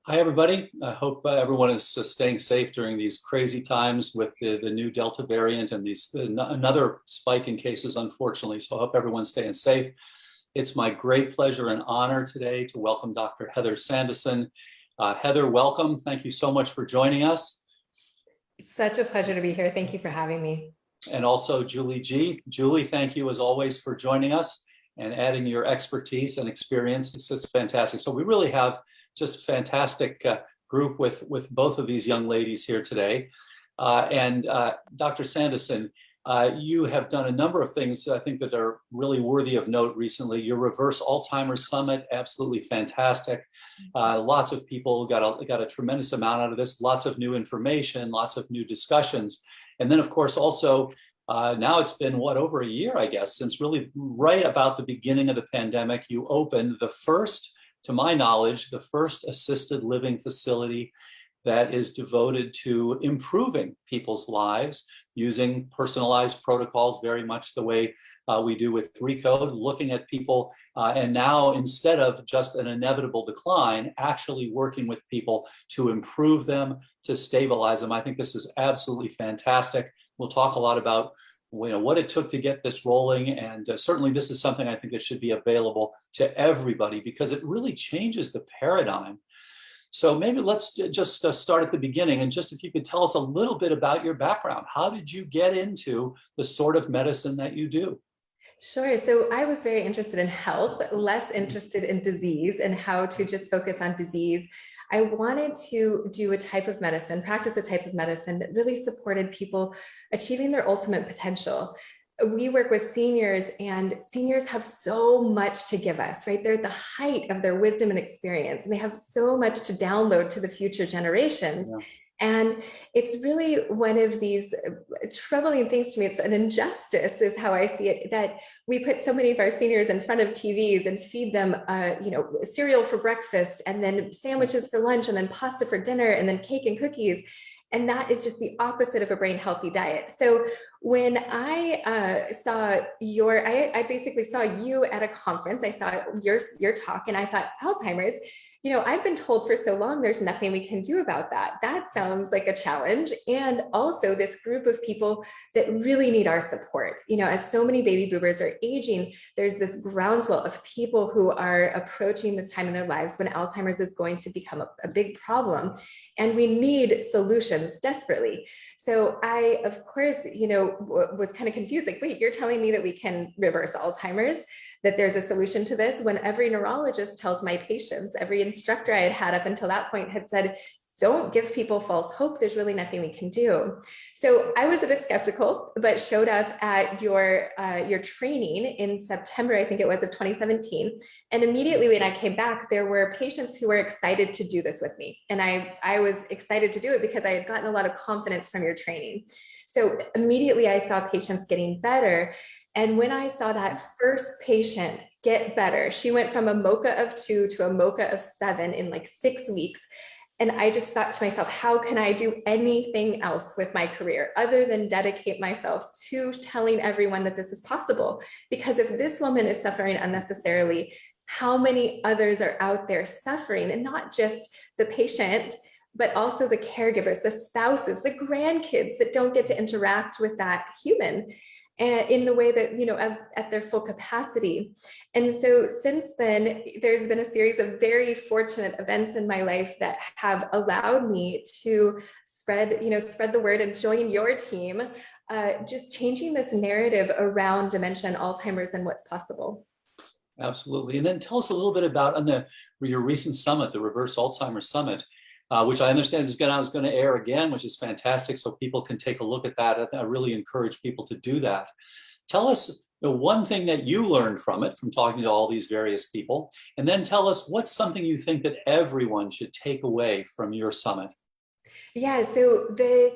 Hi, everybody. I hope everyone is staying safe during these crazy times with the new Delta variant and another spike in cases, unfortunately. So I hope everyone's staying safe. It's my great pleasure and honor today to welcome Dr. Heather Sandison. Heather, welcome. Thank you so much for joining us. It's such a pleasure to be here. Thank you for having me. And also Julie G. Julie, thank you as always for joining us and adding your expertise and experience. This is fantastic. So we really have just a fantastic group with both of these young ladies here today. Dr. Sandison, you have done a number of things I think that are really worthy of note recently. Your Reverse Alzheimer's Summit, absolutely fantastic. Lots of people got a tremendous amount out of this, lots of new information, lots of new discussions. And then of course also, now it's been over a year, I guess, since really right about the beginning of the pandemic, you opened the first, to my knowledge, the first assisted living facility that is devoted to improving people's lives using personalized protocols, very much the way we do with Recode, looking at people and now instead of just an inevitable decline, actually working with people to improve them, to stabilize them. I think this is absolutely fantastic. We'll talk a lot about what it took to get this rolling. And certainly this is something I think that should be available to everybody because it really changes the paradigm. So maybe let's just start at the beginning and just if you could tell us a little bit about your background. How did you get into the sort of medicine that you do? Sure. So I was very interested in health, less interested in disease and how to just focus on disease. I wanted to do a type of medicine, practice a type of medicine that really supported people achieving their ultimate potential. We work with seniors and seniors have so much to give us, right? They're at the height of their wisdom and experience, and they have so much to download to the future generations. Yeah. And it's really one of these troubling things to me. It's an injustice is how I see it, that we put so many of our seniors in front of TVs and feed them, cereal for breakfast and then sandwiches for lunch and then pasta for dinner and then cake and cookies. And that is just the opposite of a brain healthy diet. So when I saw I basically saw you at a conference, I saw your talk and I thought, Alzheimer's, I've been told for so long, there's nothing we can do about that. That sounds like a challenge. And also this group of people that really need our support. As so many baby boomers are aging, there's this groundswell of people who are approaching this time in their lives when Alzheimer's is going to become a big problem. And we need solutions desperately. So I, of course, was kind of confused, like, wait, you're telling me that we can reverse Alzheimer's, that there's a solution to this, when every neurologist tells my patients, every instructor I had up until that point had said, don't give people false hope. There's really nothing we can do. So I was a bit skeptical, but showed up at your training in September, I think it was, of 2017. And immediately when I came back, there were patients who were excited to do this with me. And I was excited to do it because I had gotten a lot of confidence from your training. So immediately I saw patients getting better. And when I saw that first patient get better, she went from a MoCA of 2 to a MoCA of 7 in like 6 weeks. And I just thought to myself, how can I do anything else with my career other than dedicate myself to telling everyone that this is possible? Because if this woman is suffering unnecessarily, how many others are out there suffering? And not just the patient, but also the caregivers, the spouses, the grandkids that don't get to interact with that human in the way that, at their full capacity. And so since then, there's been a series of very fortunate events in my life that have allowed me to spread the word and join your team, just changing this narrative around dementia and Alzheimer's and what's possible. Absolutely. And then tell us a little bit about your recent summit, the Reverse Alzheimer's Summit, which I understand is going to air again, which is fantastic. So people can take a look at that. I really encourage people to do that. Tell us the one thing that you learned from it, from talking to all these various people, and then tell us what's something you think that everyone should take away from your summit. Yeah, so the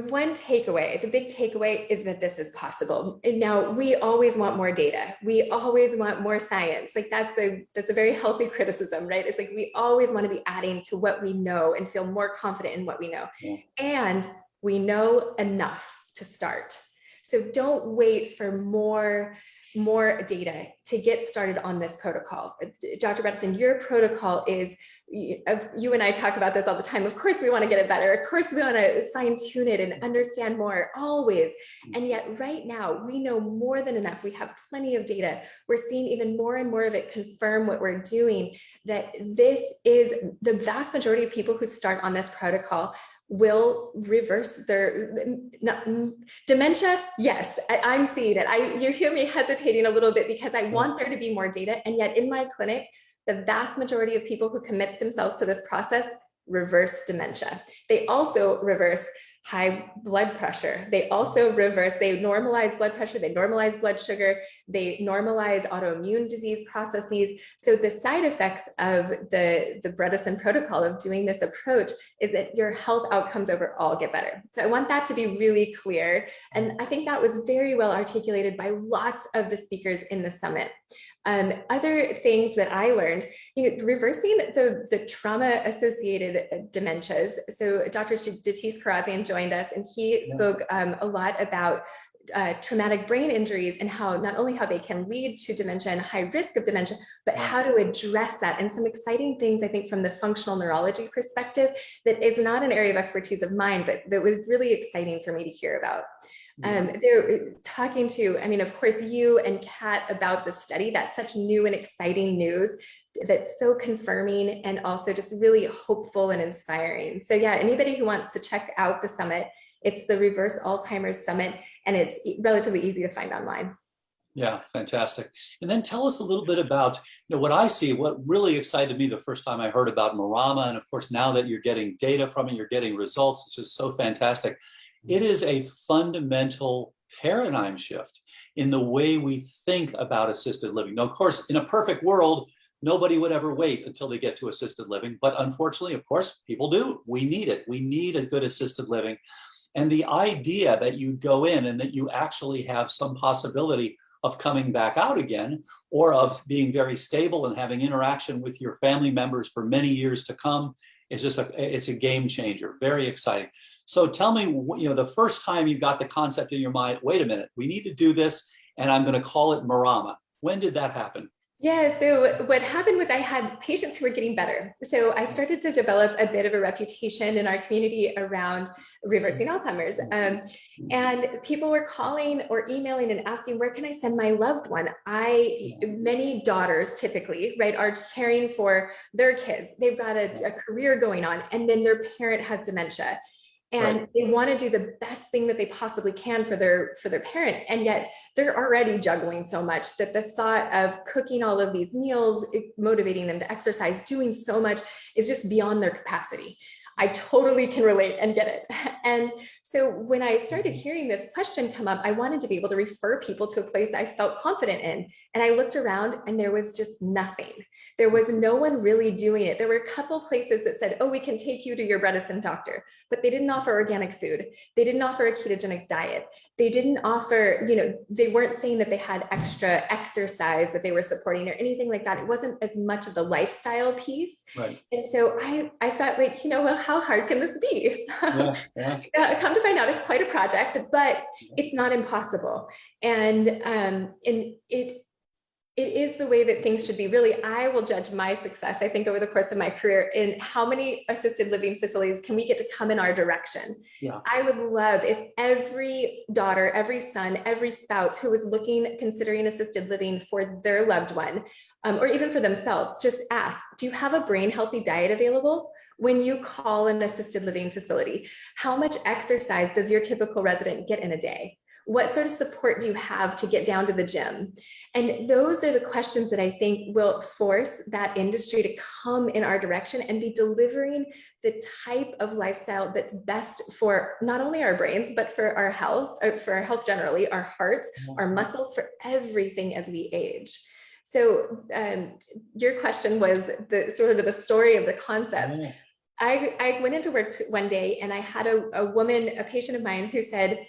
one takeaway, the big takeaway is that this is possible. And now we always want more data. We always want more science. Like that's a very healthy criticism, right? It's like we always want to be adding to what we know and feel more confident in what we know. Yeah. And we know enough to start. So don't wait for more more data to get started on this protocol. Dr. Bredesen, your protocol is, you and I talk about this all the time. Of course, we want to get it better. Of course, we want to fine tune it and understand more, always. And yet right now, we know more than enough. We have plenty of data. We're seeing even more and more of it confirm what we're doing, that this is the vast majority of people who start on this protocol will reverse their dementia. Yes, I'm seeing it. You hear me hesitating a little bit because I want there to be more data. And yet in my clinic, the vast majority of people who commit themselves to this process reverse dementia. They also reverse high blood pressure. They also they normalize blood pressure, they normalize blood sugar, they normalize autoimmune disease processes. So the side effects of the Bredesen protocol of doing this approach is that your health outcomes overall get better. So I want that to be really clear. And I think that was very well articulated by lots of the speakers in the summit. Other things that I learned, reversing the trauma-associated dementias. So Dr. Jatish Karazian joined us, and he spoke a lot about traumatic brain injuries and how not only how they can lead to dementia and high risk of dementia, but how to address that, and some exciting things, I think, from the functional neurology perspective that is not an area of expertise of mine, but that was really exciting for me to hear about. They're talking to, of course, you and Kat about the study. That's such new and exciting news that's so confirming and also just really hopeful and inspiring. So yeah, anybody who wants to check out the summit, it's the Reverse Alzheimer's Summit, and it's relatively easy to find online. Yeah, fantastic. And then tell us a little bit about, what I see, what really excited me the first time I heard about Marama, and of course, now that you're getting data from it, you're getting results, it's just so fantastic. It is a fundamental paradigm shift in the way we think about assisted living. Now, of course, in a perfect world, nobody would ever wait until they get to assisted living. But unfortunately, of course, people do. We need it. We need a good assisted living. And the idea that you go in and that you actually have some possibility of coming back out again, or of being very stable and having interaction with your family members for many years to come, is just it's a game changer. Very exciting. So tell me, the first time you got the concept in your mind, wait a minute, we need to do this, and I'm going to call it Marama. When did that happen? Yeah, so what happened was I had patients who were getting better. So I started to develop a bit of a reputation in our community around reversing Alzheimer's. And people were calling or emailing and asking, where can I send my loved one? Many daughters typically, right, are caring for their kids. They've got a career going on, and then their parent has dementia. And they want to do the best thing that they possibly can for their parent. And yet they're already juggling so much that the thought of cooking all of these meals, motivating them to exercise, doing so much is just beyond their capacity. I totally can relate and get it. And so when I started hearing this question come up, I wanted to be able to refer people to a place I felt confident in. And I looked around and there was just nothing. There was no one really doing it. There were a couple places that said, oh, we can take you to your Bredesen doctor, but they didn't offer organic food. They didn't offer a ketogenic diet. They didn't offer, they weren't saying that they had extra exercise that they were supporting or anything like that. It wasn't as much of the lifestyle piece. Right. And so I thought, like, well, how hard can this be? Come to find out, it's quite a project, but it's not impossible. And it is the way that things should be. Really, I will judge my success, I think, over the course of my career in how many assisted living facilities can we get to come in our direction. Yeah. I would love if every daughter, every son, every spouse who was considering assisted living for their loved one, or even for themselves, just ask, do you have a brain healthy diet available? When you call an assisted living facility, how much exercise does your typical resident get in a day? What sort of support do you have to get down to the gym? And those are the questions that I think will force that industry to come in our direction and be delivering the type of lifestyle that's best for not only our brains, but for our health generally, our hearts, our muscles, for everything as we age. So your question was the sort of the story of the concept. I went into work one day and I had a woman, a patient of mine, who said,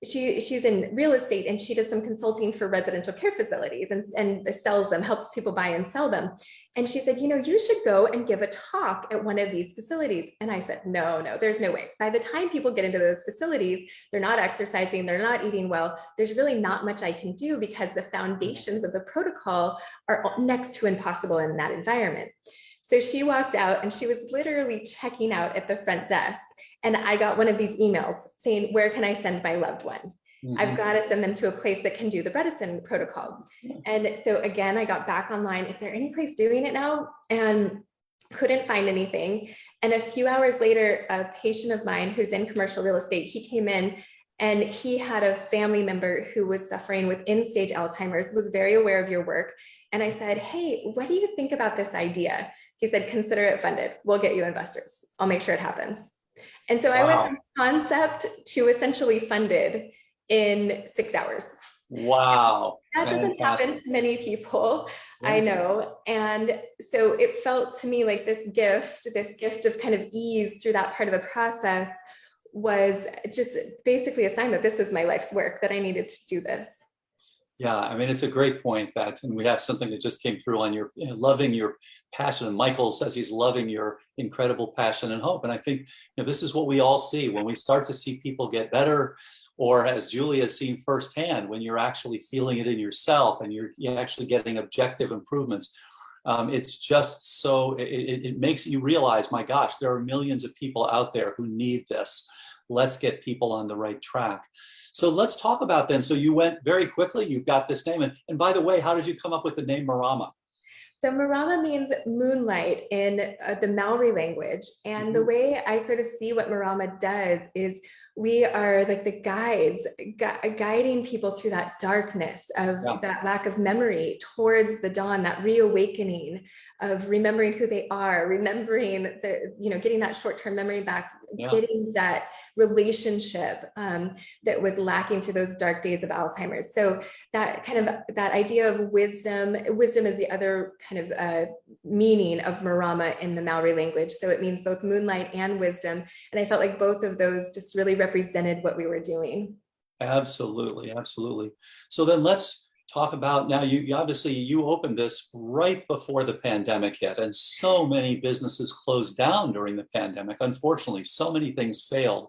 she's in real estate, and she does some consulting for residential care facilities and sells them, helps people buy and sell them. And she said, you should go and give a talk at one of these facilities. And I said, no, there's no way. By the time people get into those facilities, they're not exercising, they're not eating well. There's really not much I can do, because the foundations of the protocol are next to impossible in that environment. So she walked out, and she was literally checking out at the front desk. And I got one of these emails saying, where can I send my loved one? Mm-hmm. I've got to send them to a place that can do the Bredesen protocol. Yeah. And so again, I got back online. Is there any place doing it now? And couldn't find anything. And a few hours later, a patient of mine who's in commercial real estate, he came in, and he had a family member who was suffering with end-stage Alzheimer's, was very aware of your work. And I said, hey, what do you think about this idea? He said, consider it funded. We'll get you investors. I'll make sure it happens. And so I went from concept to essentially funded in 6 hours. Wow. That doesn't happen to many people, I know. And so it felt to me like this gift of kind of ease through that part of the process was just basically a sign that this is my life's work, that I needed to do this. Yeah, I mean, it's a great point that, and we have something that just came through on your loving your passion. And Michael says he's loving your incredible passion and hope. And I think this is what we all see when we start to see people get better, or as Julie has seen firsthand, when you're actually feeling it in yourself and you're actually getting objective improvements. It's just so, it makes you realize, my gosh, there are millions of people out there who need this. Let's get people on the right track. So let's talk about then. So you went very quickly, you've got this name. And by the way, how did you come up with the name Marama? So Marama means moonlight in the Maori language. And the way I sort of see what Marama does is we are like the guides, guiding people through that darkness of that lack of memory towards the dawn, that reawakening of remembering who they are, remembering getting that short-term memory back, getting that relationship that was lacking through those dark days of Alzheimer's. So that kind of that idea of wisdom is the other kind of meaning of Marama in the Maori language. So it means both moonlight and wisdom. And I felt like both of those just really represented what we were doing. Absolutely, absolutely. So then let's talk about, now you obviously you opened this right before the pandemic hit, and so many businesses closed down during the pandemic. Unfortunately, so many things failed.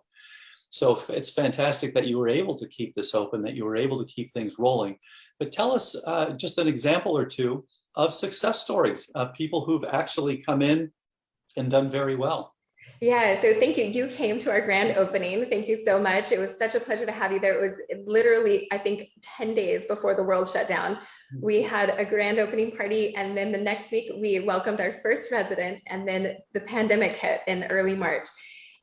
So it's fantastic that you were able to keep this open, that you were able to keep things rolling. But tell us just an example or two of success stories of people who've actually come in and done very well. Yeah, so thank you. You came to our grand opening. Thank you so much. It was such a pleasure to have you there. It was literally, I think, 10 days before the world shut down. We had a grand opening party, and then the next week we welcomed our first resident, and then the pandemic hit in early March.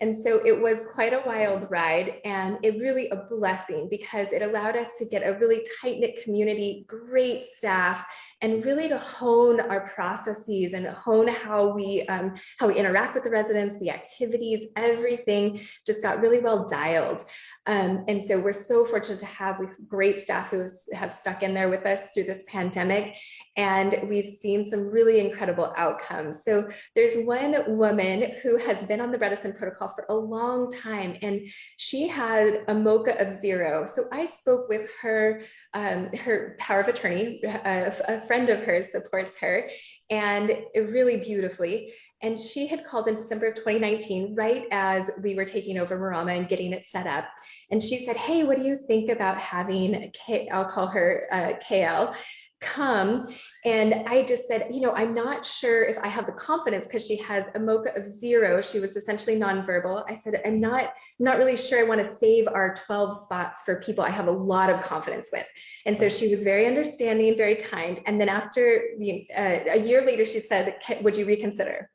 And so it was quite a wild ride, and it really a blessing because it allowed us to get a really tight-knit community, great staff, and really to hone our processes and hone how we interact with the residents, the activities, everything just got really well dialed. And so we're so fortunate to have great staff who have stuck in there with us through this pandemic. And we've seen some really incredible outcomes. So there's one woman who has been on the Bredesen protocol for a long time, and she had a MoCA of 0. So I spoke with her, her power of attorney, a friend of hers supports her, and really beautifully. And she had called in December of 2019, right as we were taking over Marama and getting it set up. And she said, hey, what do you think about having, I'll call her KL, come? And I just said, I'm not sure if I have the confidence because she has a MoCA of 0. She was essentially nonverbal. I said, I'm not really sure I want to save our 12 spots for people I have a lot of confidence with. And so she was very understanding, very kind. And then after a year later, she said, would you reconsider?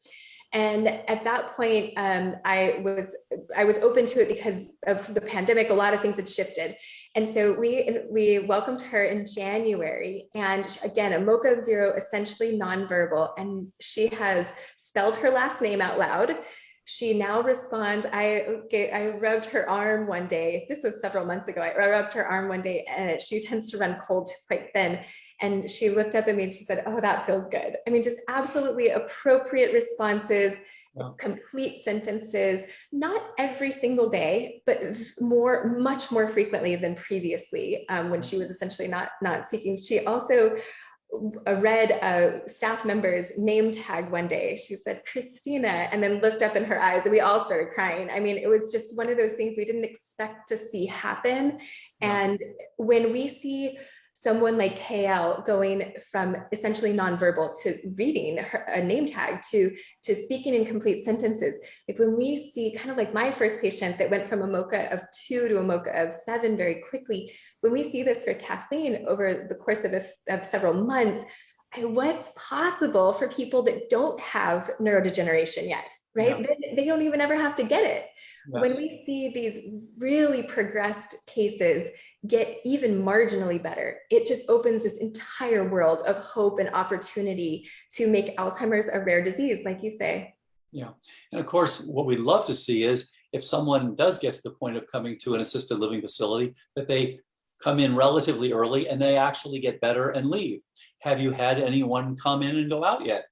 And at that point, I was open to it because of the pandemic. A lot of things had shifted. And so we welcomed her in January. And again, a MoCA of 0, essentially nonverbal. And she has spelled her last name out loud. She now responds. I rubbed her arm one day. This was several months ago. I rubbed her arm one day, and she tends to run cold. She's quite thin. And she looked up at me and she said, oh, that feels good. I mean, just absolutely appropriate responses, complete sentences, not every single day, but much more frequently than previously, when she was essentially not speaking. She also read a staff member's name tag one day. She said, Christina, and then looked up in her eyes and we all started crying. I mean, it was just one of those things we didn't expect to see happen. And when we see someone like KL going from essentially nonverbal to reading a name tag to speaking in complete sentences, like when we see kind of like my first patient that went from a MoCA of 2 to a MoCA of 7 very quickly, when we see this for Kathleen over the course of several months, what's possible for people that don't have neurodegeneration yet, right? They don't even ever have to get it. Yes. When we see these really progressed cases get even marginally better, it just opens this entire world of hope and opportunity to make Alzheimer's a rare disease, like you say. Yeah. And of course, what we'd love to see is if someone does get to the point of coming to an assisted living facility, that they come in relatively early and they actually get better and leave. Have you had anyone come in and go out yet?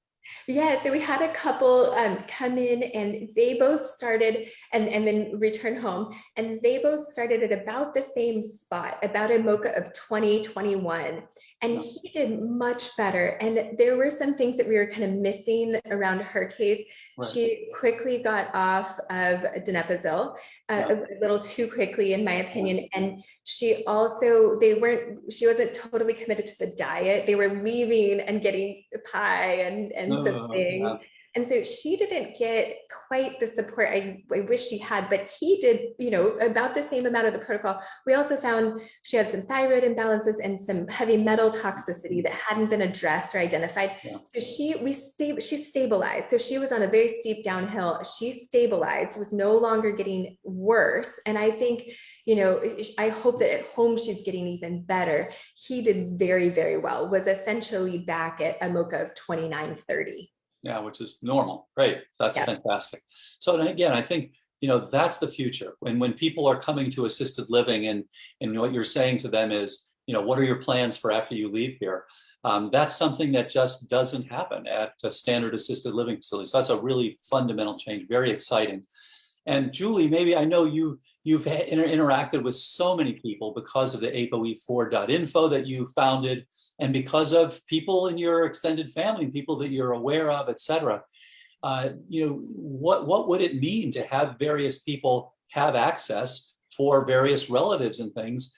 Yeah, so we had a couple come in and they both started and then return home. And they both started at about the same spot, about a MoCA of 2021. And he did much better. And there were some things that we were kind of missing around her case. Right. She quickly got off of donepezil, a little too quickly, in my opinion. And she also, she wasn't totally committed to the diet. They were leaving and getting pie and some things. Yeah. And so she didn't get quite the support I wish she had, but he did, about the same amount of the protocol. We also found she had some thyroid imbalances and some heavy metal toxicity that hadn't been addressed or identified. Yeah. So she stabilized. So she was on a very steep downhill. She stabilized, was no longer getting worse. And I think, I hope that at home she's getting even better. He did very, very well, was essentially back at a MoCA of 2930. Yeah, which is normal. Great. That's fantastic. So again, I think, that's the future. When people are coming to assisted living and what you're saying to them is, what are your plans for after you leave here? That's something that just doesn't happen at a standard assisted living facility. So that's a really fundamental change, very exciting. And Julie, maybe I know you've interacted with so many people because of the APOE4.info that you founded, and because of people in your extended family, people that you're aware of, et cetera. What would it mean to have various people have access for various relatives and things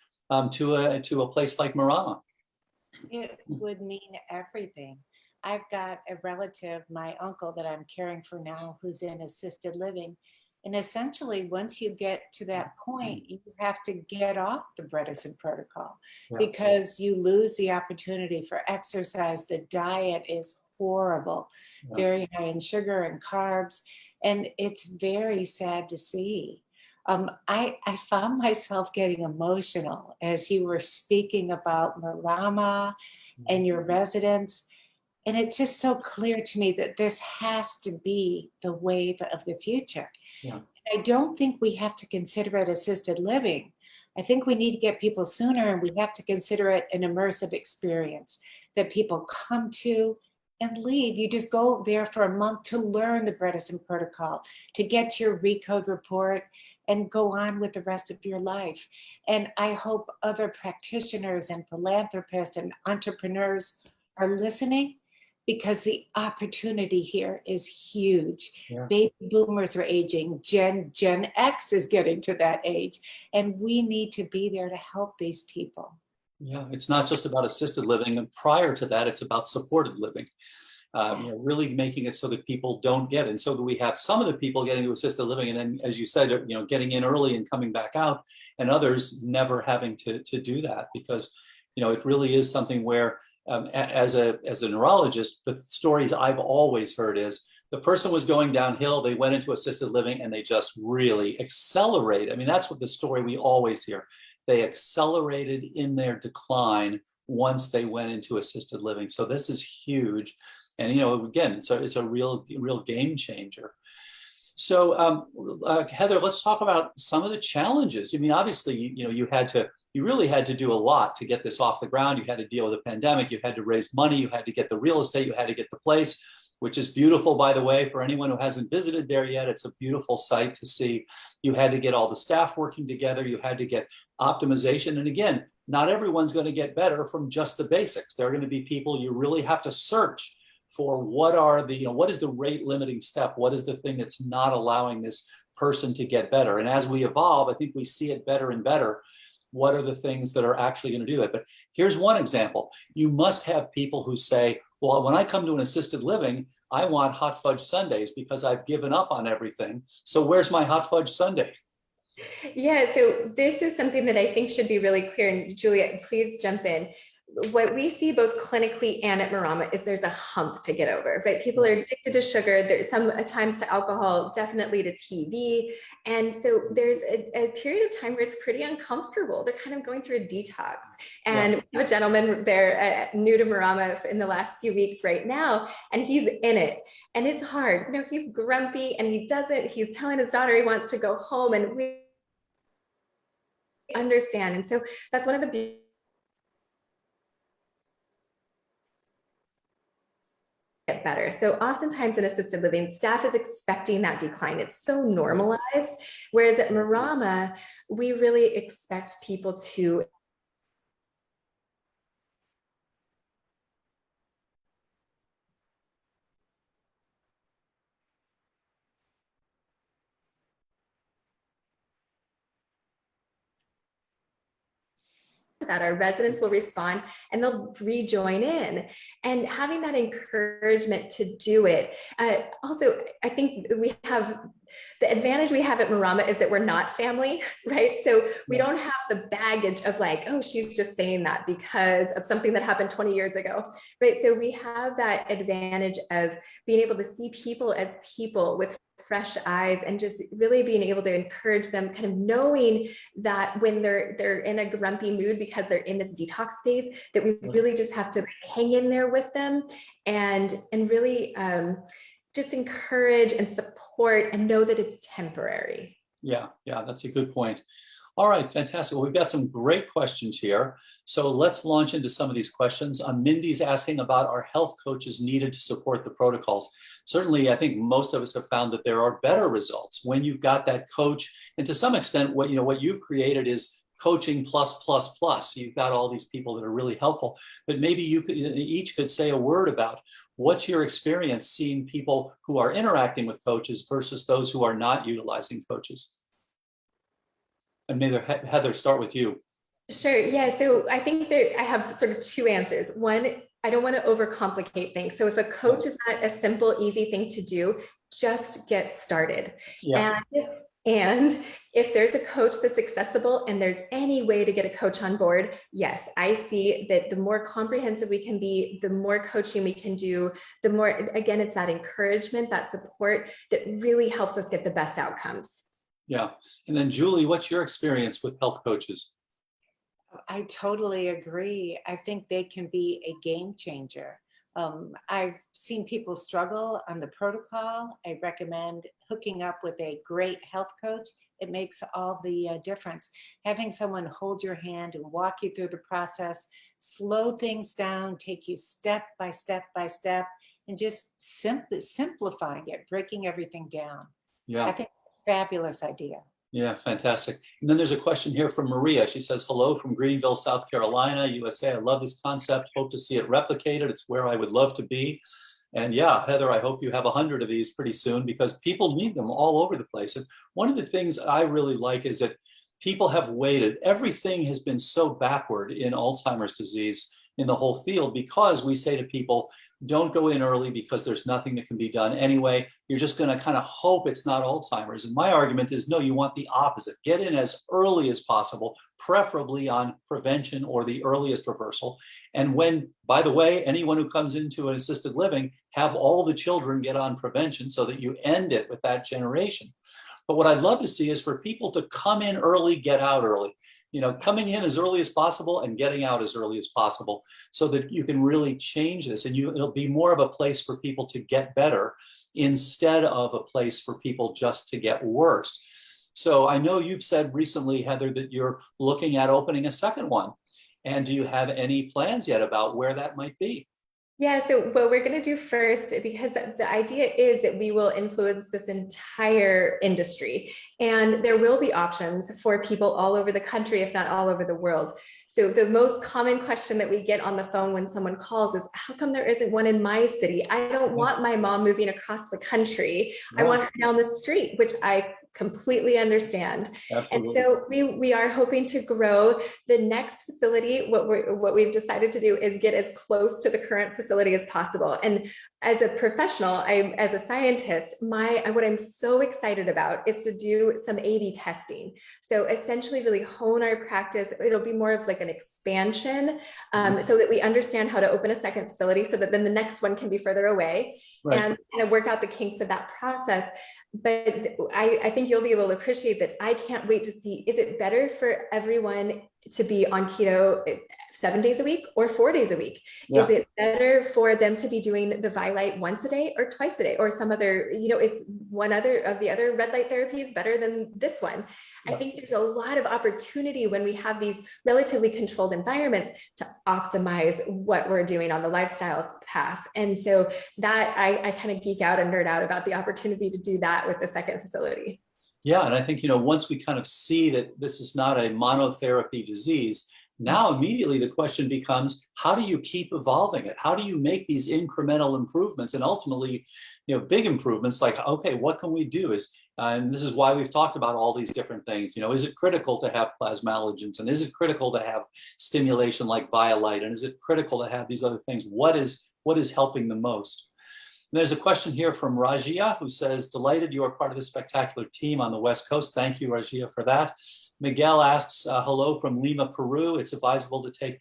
to a place like Marama? It would mean everything. I've got a relative, my uncle, that I'm caring for now, who's in assisted living. And essentially, once you get to that point, you have to get off the Bredesen protocol because you lose the opportunity for exercise. The diet is horrible, very high in sugar and carbs. And it's very sad to see. I found myself getting emotional as you were speaking about Marama and your residents. And it's just so clear to me that this has to be the wave of the future. Yeah. I don't think we have to consider it assisted living. I think we need to get people sooner, and we have to consider it an immersive experience that people come to and leave. You just go there for a month to learn the Bredesen protocol, to get your RECODE report, and go on with the rest of your life. And I hope other practitioners and philanthropists and entrepreneurs are listening, because the opportunity here is huge. Yeah. Baby boomers are aging. Gen X is getting to that age. And we need to be there to help these people. Yeah, it's not just about assisted living. And prior to that, it's about supported living. Really making it so that people don't get it. And so that we have some of the people getting to assisted living, and then, as you said, getting in early and coming back out, and others never having to do that, because, it really is something where, as a neurologist, the stories I've always heard is the person was going downhill, they went into assisted living, and they just really accelerated. I mean, that's what the story we always hear. They accelerated in their decline once they went into assisted living. So this is huge. And, again, it's a real game changer. So Heather, let's talk about some of the challenges. I mean, obviously, you really had to do a lot to get this off the ground. You had to deal with a pandemic. You had to raise money. You had to get the real estate. You had to get the place. which is beautiful, by the way, for anyone who hasn't visited there yet. It's a beautiful site to see. You had to get all the staff working together. You had to get optimization. And again, not everyone's going to get better from just the basics. There are going to be people you really have to search for what is the rate limiting step? What is the thing that's not allowing this person to get better? And as we evolve, I think we see it better and better. What are the things that are actually going to do that? But here's one example. You must have people who say, well, when I come to an assisted living, I want hot fudge sundaes because I've given up on everything. So where's my hot fudge sundae? Yeah, so this is something that I think should be really clear. And Julia, please jump in. What we see both clinically and at Marama is there's a hump to get over, right? People are addicted to sugar. There's some times to alcohol, definitely to TV. And so there's a period of time where it's pretty uncomfortable. They're kind of going through a detox. And we have a gentleman there new to Marama in the last few weeks right now, and he's in it. And it's hard. You know, he's grumpy and he's telling his daughter he wants to go home, and we understand. And so that's one of the get better. So oftentimes in assisted living, staff is expecting that decline. It's so normalized. Whereas at Marama, we really expect people to that our residents will respond and they'll rejoin in, and having that encouragement to do it. Also, I think we have the advantage we have at Marama is that we're not family, right? So we don't have the baggage of like, oh, she's just saying that because of something that happened 20 years ago, right? So we have that advantage of being able to see people as people with fresh eyes, and just really being able to encourage them, kind of knowing that when they're in a grumpy mood because they're in this detox phase, that we really just have to hang in there with them and really just encourage and support and know that it's temporary. Yeah, that's a good point. All right, fantastic. Well, we've got some great questions here. So let's launch into some of these questions. Mindy's asking about, are health coaches needed to support the protocols? Certainly, I think most of us have found that there are better results when you've got that coach. And to some extent, what you've created is coaching plus, plus, plus. You've got all these people that are really helpful, but maybe each could say a word about what's your experience seeing people who are interacting with coaches versus those who are not utilizing coaches. And maybe Heather, start with you. Sure. Yeah. So I think that I have sort of two answers. One, I don't want to overcomplicate things. So if a coach is not a simple, easy thing to do, just get started. Yeah. And if there's a coach that's accessible and there's any way to get a coach on board, yes, I see that the more comprehensive we can be, the more coaching we can do, the more, again, it's that encouragement, that support that really helps us get the best outcomes. Yeah. And then Julie, what's your experience with health coaches? I totally agree. I think they can be a game changer. I've seen people struggle on the protocol. I recommend hooking up with a great health coach. It makes all the difference. Having someone hold your hand and walk you through the process, slow things down, take you step by step by step, and just simply simplifying it, breaking everything down. Yeah. I think fabulous idea. Yeah, fantastic. And then there's a question here from Maria. She says, hello from Greenville, South Carolina, USA. I love this concept. Hope to see it replicated. It's where I would love to be. And yeah, Heather, I hope you have 100 of these pretty soon because people need them all over the place. And one of the things I really like is that people have waited. Everything has been so backward in Alzheimer's disease in the whole field because we say to people, don't go in early because there's nothing that can be done anyway. You're just going to kind of hope it's not Alzheimer's. And my argument is, no, you want the opposite. Get in as early as possible, preferably on prevention or the earliest reversal. And when, by the way, anyone who comes into an assisted living, have all the children get on prevention so that you end it with that generation. But what I'd love to see is for people to come in early, get out early. Coming in as early as possible and getting out as early as possible so that you can really change this. And it'll be more of a place for people to get better instead of a place for people just to get worse. So I know you've said recently, Heather, that you're looking at opening a second one. And do you have any plans yet about where that might be? Yeah, so what we're going to do first, because the idea is that we will influence this entire industry, and there will be options for people all over the country, if not all over the world. So the most common question that we get on the phone when someone calls is, how come there isn't one in my city? I don't want my mom moving across the country. I want her down the street, which I completely understand. Absolutely. And so we are hoping to grow the next facility. What we've decided to do is get as close to the current facility as possible. And as a professional, as a scientist, what I'm so excited about is to do some A/B testing. So essentially really hone our practice. It'll be more of like an expansion, so that we understand how to open a second facility so that then the next one can be further away, and kind of work out the kinks of that process. But I think you'll be able to appreciate that. I can't wait to see, is it better for everyone to be on keto 7 days a week or 4 days a week? Yeah. Is it better for them to be doing the Vilite once a day or twice a day, or some other, is one other of the other red light therapies better than this one? Yeah. I think there's a lot of opportunity when we have these relatively controlled environments to optimize what we're doing on the lifestyle path. And so that I kind of geek out and nerd out about the opportunity to do that with the second facility. Yeah, and I think, once we kind of see that this is not a monotherapy disease, now immediately the question becomes, how do you keep evolving it? How do you make these incremental improvements and ultimately, big improvements like, okay, what can we do? And this is why we've talked about all these different things. Is it critical to have plasmalogens? And is it critical to have stimulation like Violite? And is it critical to have these other things? What is helping the most? There's a question here from Rajia, who says, delighted you are part of this spectacular team on the West Coast. Thank you, Rajia, for that. Miguel asks, hello from Lima, Peru. It's advisable to take,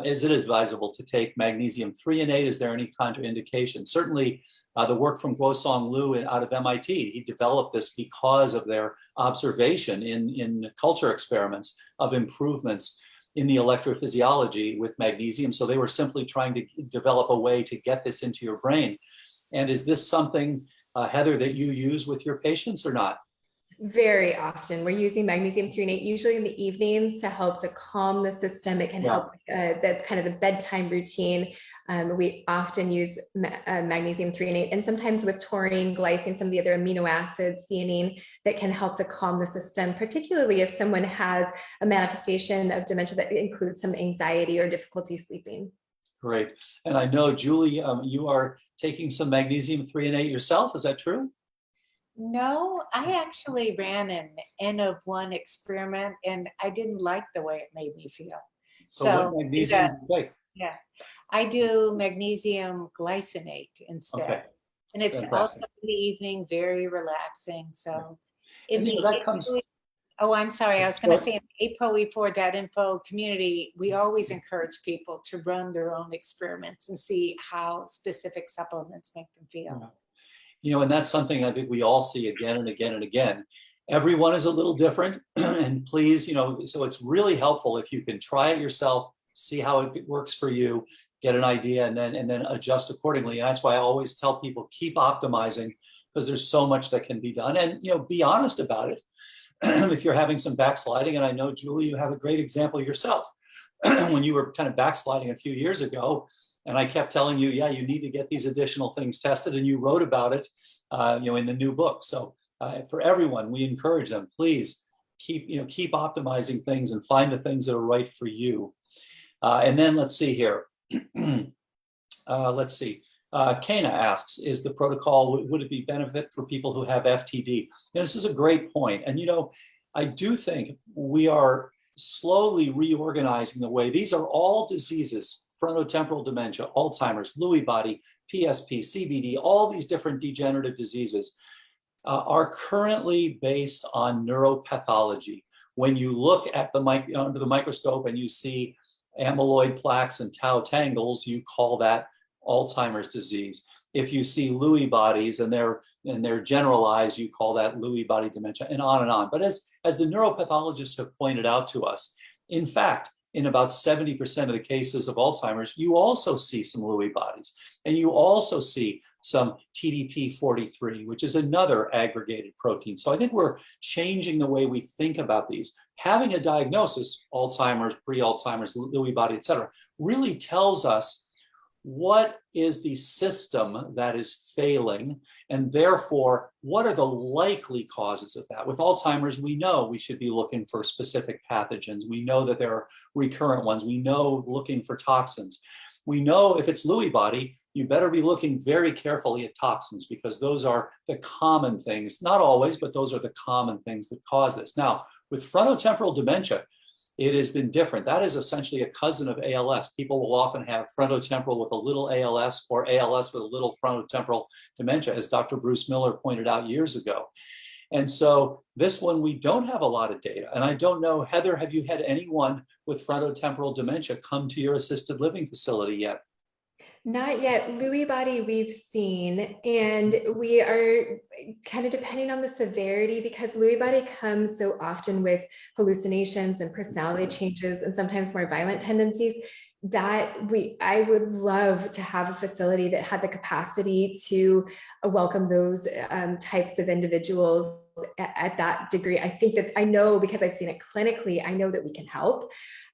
is it advisable to take magnesium threonate? Is there any contraindication? Certainly, the work from Guosong Liu out of MIT, he developed this because of their observation in culture experiments of improvements in the electrophysiology with magnesium. So they were simply trying to develop a way to get this into your brain. And is this something, Heather, that you use with your patients or not? Very often. We're using magnesium threonate usually in the evenings to help to calm the system. It can help the kind of the bedtime routine. We often use magnesium threonate, and sometimes with taurine, glycine, some of the other amino acids, theanine, that can help to calm the system, particularly if someone has a manifestation of dementia that includes some anxiety or difficulty sleeping. Great. And I know, Julie, you are taking some magnesium threonate yourself. Is that true? No, I actually ran an N of 1 experiment, and I didn't like the way it made me feel. So what magnesium do you take? Yeah, I do magnesium glycinate instead. Okay. And it's also in the evening, very relaxing. So I'm sorry, I was going to say in APOE4.info community, we always encourage people to run their own experiments and see how specific supplements make them feel. And that's something I think we all see again and again and again. Everyone is a little different. And please, so it's really helpful if you can try it yourself, see how it works for you, get an idea, and then adjust accordingly. And that's why I always tell people, keep optimizing, because there's so much that can be done. And, be honest about it. If you're having some backsliding, and I know, Julie, you have a great example yourself, when you were kind of backsliding a few years ago, and I kept telling you, yeah, you need to get these additional things tested, and you wrote about it, in the new book. So for everyone, we encourage them, please keep optimizing things and find the things that are right for you. And then let's see here. Let's see. Kana asks, is the protocol, would it be benefit for people who have FTD? And this is a great point. And, I do think we are slowly reorganizing the way, these are all diseases, frontotemporal dementia, Alzheimer's, Lewy body, PSP, CBD, all these different degenerative diseases are currently based on neuropathology. When you look at under the microscope and you see amyloid plaques and tau tangles, you call that Alzheimer's disease. If you see Lewy bodies and they're generalized, you call that Lewy body dementia, and on and on. But as the neuropathologists have pointed out to us, in fact, in about 70% of the cases of Alzheimer's, you also see some Lewy bodies, and you also see some TDP-43, which is another aggregated protein. So I think we're changing the way we think about these. Having a diagnosis, Alzheimer's, pre-Alzheimer's, Lewy body, et cetera, really tells us what is the system that is failing, and therefore, what are the likely causes of that? With Alzheimer's, we know we should be looking for specific pathogens. We know that there are recurrent ones. We know looking for toxins. We know if it's Lewy body, you better be looking very carefully at toxins, because those are the common things, not always, but those are the common things that cause this. Now, with frontotemporal dementia, it has been different. That is essentially a cousin of ALS. People will often have frontotemporal with a little ALS, or ALS with a little frontotemporal dementia, as Dr. Bruce Miller pointed out years ago. And so this one, we don't have a lot of data. And I don't know, Heather, have you had anyone with frontotemporal dementia come to your assisted living facility yet? Not yet. Lewy body we've seen, and we are kind of depending on the severity, because Lewy body comes so often with hallucinations and personality changes and sometimes more violent tendencies, that I would love to have a facility that had the capacity to welcome those types of individuals at that degree. I think that, I know, because I've seen it clinically, I know that we can help.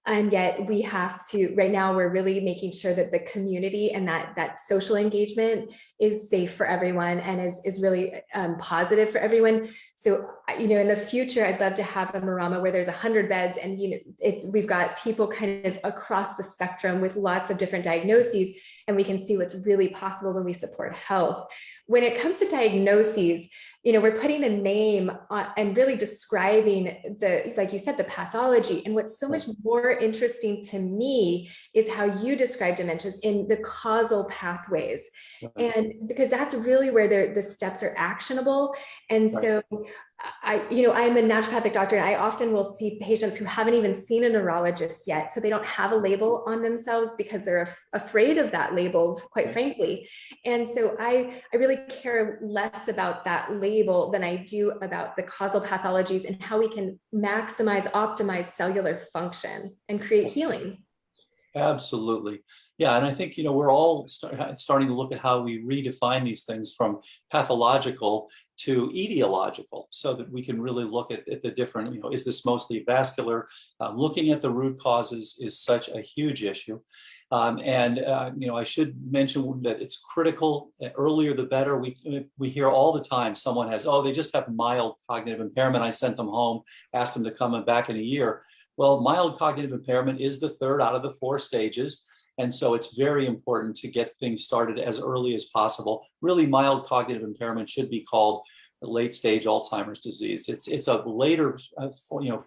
And yet we have to, right now, we're really making sure that the community and that social engagement is safe for everyone and is really positive for everyone. So, in the future, I'd love to have a Marama where there's 100 beds, and we've got people kind of across the spectrum with lots of different diagnoses, and we can see what's really possible when we support health. When it comes to diagnoses, we're putting a name on and really describing like you said, the pathology. And what's so much more interesting to me is how you describe dementias in the causal pathways. And because that's really where the steps are actionable. And so I'm a naturopathic doctor, and I often will see patients who haven't even seen a neurologist yet. So they don't have a label on themselves because they're afraid of that label, quite frankly. And so I really care less about that label than I do about the causal pathologies and how we can optimize cellular function and create healing. Absolutely. Yeah, and I think, we're all starting to look at how we redefine these things from pathological to etiological, so that we can really look at the different, is this mostly vascular? Looking at the root causes is such a huge issue. I should mention that it's critical. Earlier, the better. We hear all the time someone has, they just have mild cognitive impairment. I sent them home, asked them to come back in a year. Well, mild cognitive impairment is the third out of the 4 stages. And so it's very important to get things started as early as possible. Really, mild cognitive impairment should be called late stage Alzheimer's disease. It's a later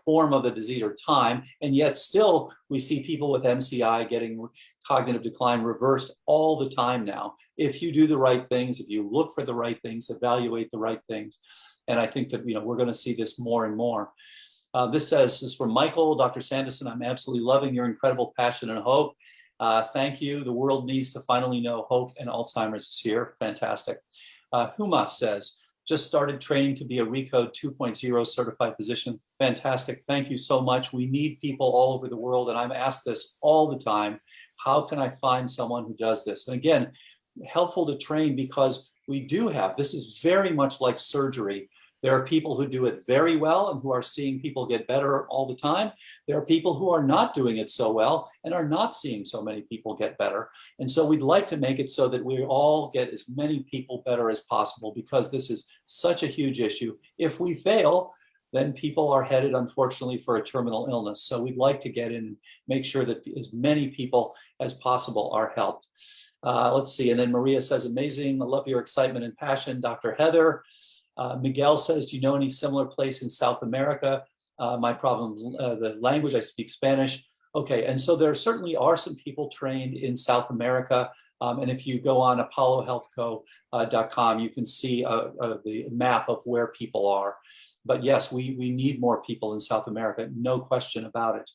form of the disease or time, and yet still we see people with MCI getting cognitive decline reversed all the time now. If you do the right things, if you look for the right things, evaluate the right things. And I think that we're going to see this more and more. This is from Michael. Dr. Sanderson, I'm absolutely loving your incredible passion and hope. Thank you. The world needs to finally know hope, and Alzheimer's is here. Fantastic. Huma says, just started training to be a RECODE 2.0 certified physician. Fantastic. Thank you so much. We need people all over the world, and I'm asked this all the time. How can I find someone who does this? And again, helpful to train, because we do have, this is very much like surgery. There are people who do it very well and who are seeing people get better all the time. There are people who are not doing it so well and are not seeing so many people get better. And so we'd like to make it so that we all get as many people better as possible, because this is such a huge issue. If we fail, then people are headed, unfortunately, for a terminal illness. So we'd like to get in and make sure that as many people as possible are helped. Let's see. And then Maria says, amazing. I love your excitement and passion, Dr. Heather. Miguel says, do you know any similar place in South America? My problem, the language, I speak Spanish. Okay, and so there certainly are some people trained in South America. And if you go on apollohealthco.com, you can see the map of where people are. But yes, we need more people in South America, no question about it.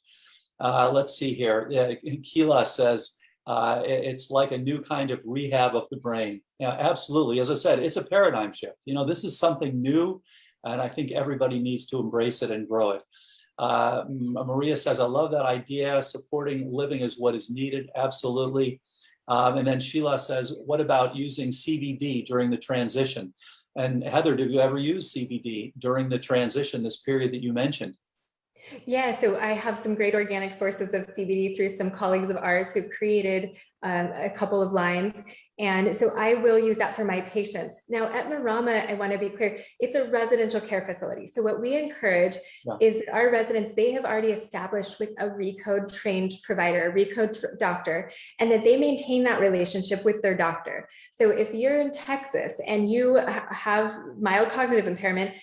Let's see here. Keila says, it's like a new kind of rehab of the brain. Yeah, absolutely. As I said, it's a paradigm shift. This is something new, and I think everybody needs to embrace it and grow it. Maria says, I love that idea. Supporting living is what is needed. Absolutely. And then Sheila says, what about using CBD during the transition? And Heather, did you ever use CBD during the transition, this period that you mentioned? Yeah, so I have some great organic sources of CBD through some colleagues of ours who've created a couple of lines. And so I will use that for my patients. Now at Marama, I want to be clear, it's a residential care facility. So what we encourage is that our residents, they have already established with a RECODE trained provider, a RECODE doctor, and that they maintain that relationship with their doctor. So if you're in Texas and you have mild cognitive impairment,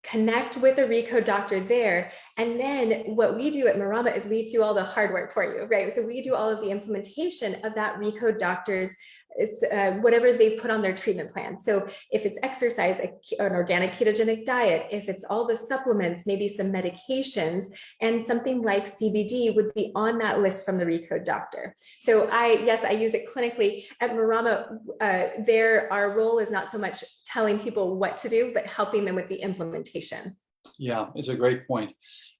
connect with a RECODE doctor there. And then what we do at Marama is we do all the hard work for you, right? So we do all of the implementation of that RECODE doctor's whatever they've put on their treatment plan. So if it's exercise, an organic ketogenic diet, if it's all the supplements, maybe some medications, and something like CBD would be on that list from the RECODE doctor. So yes, I use it clinically at Marama. Our role is not so much telling people what to do, but helping them with the implementation. Yeah, it's a great point.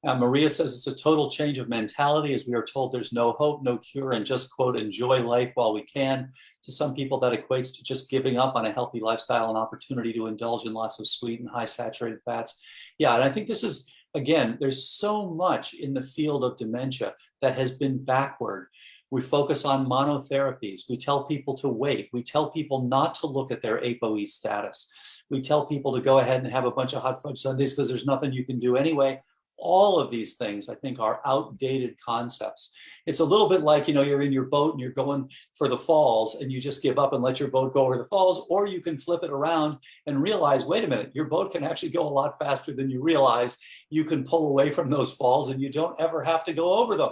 Maria says it's a total change of mentality, as we are told there's no hope, no cure, and just, quote, enjoy life while we can. To some people, that equates to just giving up on a healthy lifestyle and opportunity to indulge in lots of sweet and high saturated fats. Yeah, and I think this is, again, there's so much in the field of dementia that has been backward. We focus on monotherapies. We tell people to wait. We tell people not to look at their APOE status. We tell people to go ahead and have a bunch of hot fudge sundaes because there's nothing you can do anyway. All of these things, I think, are outdated concepts. It's a little bit like, you're in your boat and you're going for the falls and you just give up and let your boat go over the falls, or you can flip it around and realize, wait a minute, your boat can actually go a lot faster than you realize. You can pull away from those falls and you don't ever have to go over them.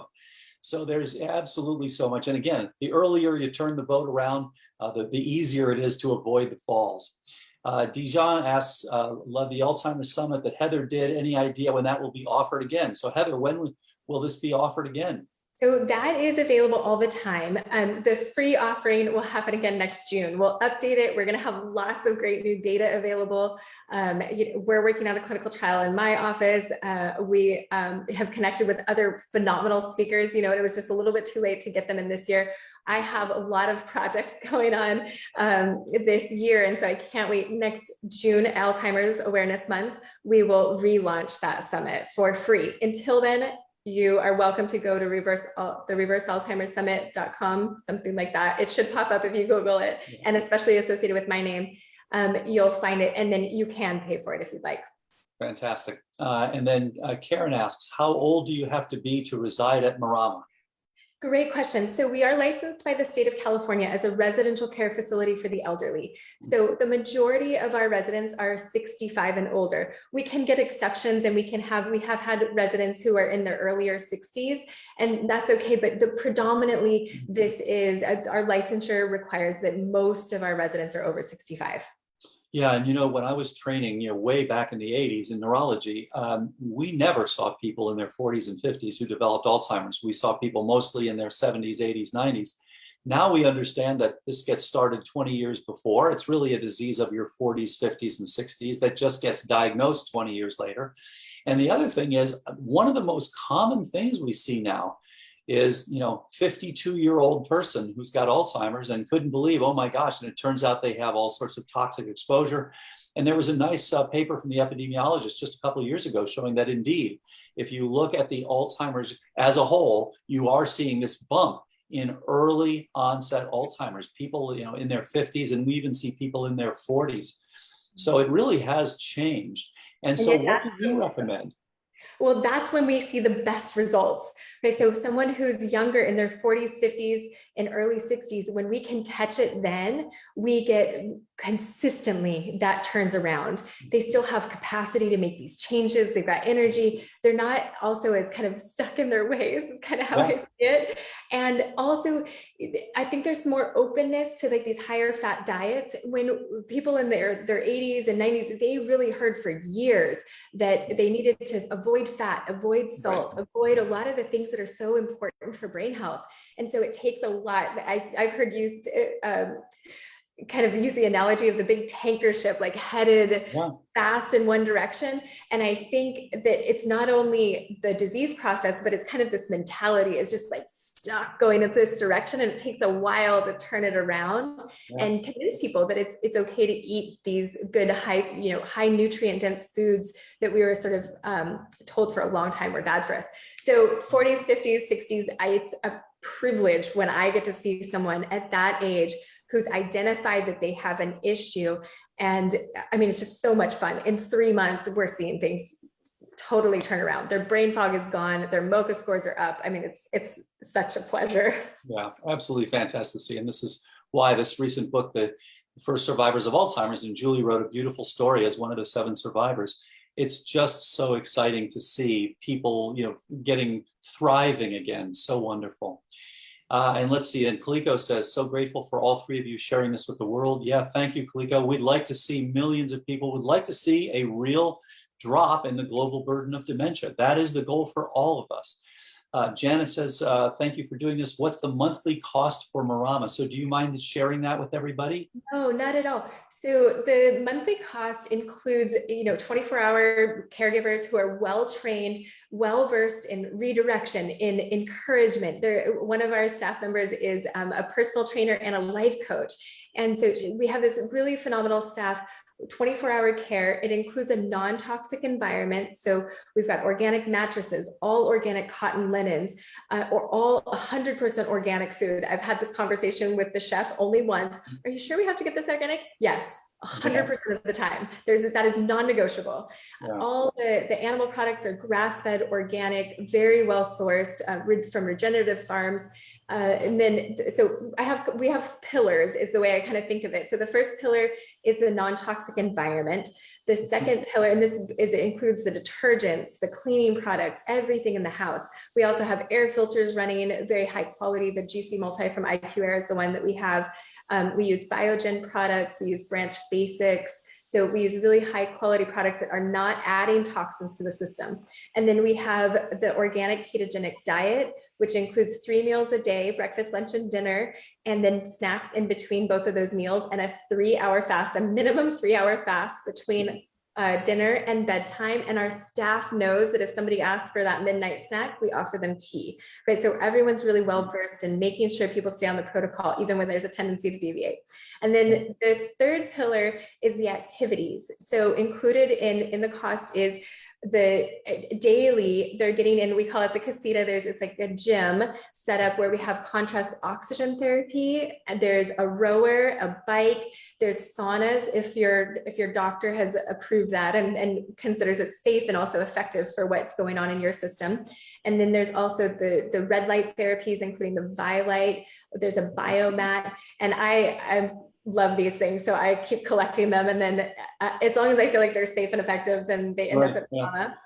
So there's absolutely so much. And again, the earlier you turn the boat around, the easier it is to avoid the falls. Dijon asks, love the Alzheimer's Summit that Heather did. Any idea when that will be offered again? So Heather, when will this be offered again? So that is available all the time. The free offering will happen again next June. We'll update it. We're going to have lots of great new data available. We're working on a clinical trial in my office. We have connected with other phenomenal speakers, and it was just a little bit too late to get them in this year. I have a lot of projects going on this year, and so I can't wait. Next June, Alzheimer's Awareness Month, we will relaunch that summit for free. Until then, you are welcome to go to the reversealzheimersummit.com, something like that. It should pop up if you Google it, and especially associated with my name, you'll find it, and then you can pay for it if you'd like. Fantastic. And then Karen asks, how old do you have to be to reside at Marama? Great question. So we are licensed by the state of California as a residential care facility for the elderly. So the majority of our residents are 65 and older. We can get exceptions, and we have had residents who are in their earlier 60s, and that's okay. But predominantly this is our licensure requires that most of our residents are over 65. Yeah, and when I was training, way back in the 80s in neurology, we never saw people in their 40s and 50s who developed Alzheimer's. We saw people mostly in their 70s, 80s, 90s. Now we understand that this gets started 20 years before. It's really a disease of your 40s, 50s, and 60s that just gets diagnosed 20 years later. And the other thing is, one of the most common things we see now is, 52-year-old person who's got Alzheimer's and couldn't believe, oh my gosh, and it turns out they have all sorts of toxic exposure. And there was a nice paper from the epidemiologist just a couple of years ago showing that indeed, if you look at the Alzheimer's as a whole, you are seeing this bump in early onset Alzheimer's, people, in their 50s, and we even see people in their 40s. So it really has changed. And so what do you recommend? Well, that's when we see the best results, right? So someone who's younger in their 40s, 50s, and early 60s, when we can catch it, then we get consistently that turns around. They still have capacity to make these changes. They've got energy. They're not also as kind of stuck in their ways, is kind of how I see it. And also, I think there's more openness to like these higher fat diets. When people in their 80s and 90s, they really heard for years that they needed to avoid fat, avoid salt, avoid a lot of the things that are so important for brain health. And so it takes a lot. I've heard used kind of use the analogy of the big tanker ship, like headed fast in one direction. And I think that it's not only the disease process, but it's kind of this mentality is just like stuck going in this direction. And it takes a while to turn it around and convince people that it's okay to eat these good, high nutrient dense foods that we were sort of told for a long time were bad for us. So 40s, 50s, 60s, it's a privilege when I get to see someone at that age who's identified that they have an issue. And I mean, it's just so much fun. In 3 months, we're seeing things totally turn around. Their brain fog is gone. Their MoCA scores are up. I mean, it's such a pleasure. Yeah, absolutely fantastic to see. And this is why this recent book, The First Survivors of Alzheimer's, and Julie wrote a beautiful story as one of the 7 survivors. It's just so exciting to see people, thriving again. So wonderful. And let's see, and Kaliko says, so grateful for all 3 of you sharing this with the world. Yeah, thank you, Kaliko. We'd like to see millions of people, would like to see a real drop in the global burden of dementia. That is the goal for all of us. Janet says, thank you for doing this. What's the monthly cost for Marama? So do you mind sharing that with everybody? No, not at all. So the monthly cost includes, 24-hour caregivers who are well-trained, well-versed in redirection, in encouragement. One of our staff members is a personal trainer and a life coach. And so we have this really phenomenal staff, 24-hour care. It includes a non-toxic environment. So we've got organic mattresses, all organic cotton linens, or all 100% organic food. I've had this conversation with the chef only once. Are you sure we have to get this organic? Yes. 100% of the time. That is non-negotiable. Yeah. All the animal products are grass-fed, organic, very well sourced from regenerative farms. And then, so we have pillars is the way I kind of think of it. So the first pillar is the non-toxic environment. The second pillar, and it includes the detergents, the cleaning products, everything in the house. We also have air filters running, very high quality. The GC Multi from IQ Air is the one that we have. We use Biogen products, we use Branch Basics. So we use really high quality products that are not adding toxins to the system. And then we have the organic ketogenic diet, which includes 3 meals a day, breakfast, lunch, and dinner, and then snacks in between both of those meals, and a 3-hour fast, a minimum 3-hour fast between dinner and bedtime. And our staff knows that if somebody asks for that midnight snack, we offer them tea, right? So everyone's really well versed in making sure people stay on the protocol, even when there's a tendency to deviate. And then the third pillar is the activities. So included in the cost is the daily, they're getting in, we call it the casita. It's like a gym set up where we have contrast oxygen therapy, and there's a rower, a bike, there's saunas if your doctor has approved that and considers it safe and also effective for what's going on in your system. And then there's also the red light therapies, including the Vielight. There's a biomat, and I love these things, so I keep collecting them, and then as long as I feel like they're safe and effective, then they end up at Marama.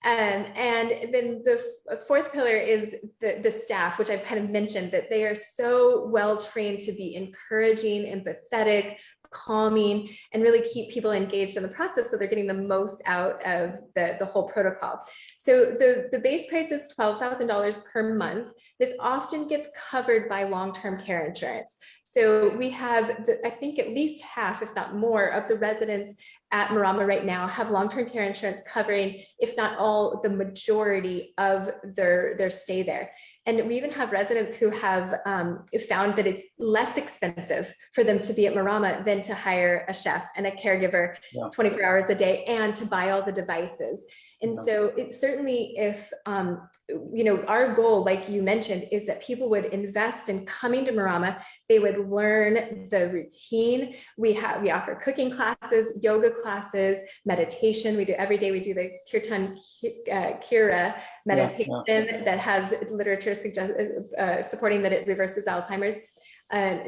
And then the fourth pillar is the staff, which I've kind of mentioned, that they are so well trained to be encouraging, empathetic, calming, and really keep people engaged in the process, so they're getting the most out of the whole protocol. So the base price is $12,000 per month. This often gets covered by long-term care insurance. So we have, I think at least half, if not more, of the residents at Marama right now have long-term care insurance covering, if not all, the majority of their stay there. And we even have residents who have found that it's less expensive for them to be at Marama than to hire a chef and a caregiver 24 hours a day and to buy all the devices. And so it's certainly, if, our goal, like you mentioned, is that people would invest in coming to Marama. They would learn the routine. We offer cooking classes, yoga classes, meditation. We do every day. We do the Kirtan Kira meditation that has literature supporting that it reverses Alzheimer's.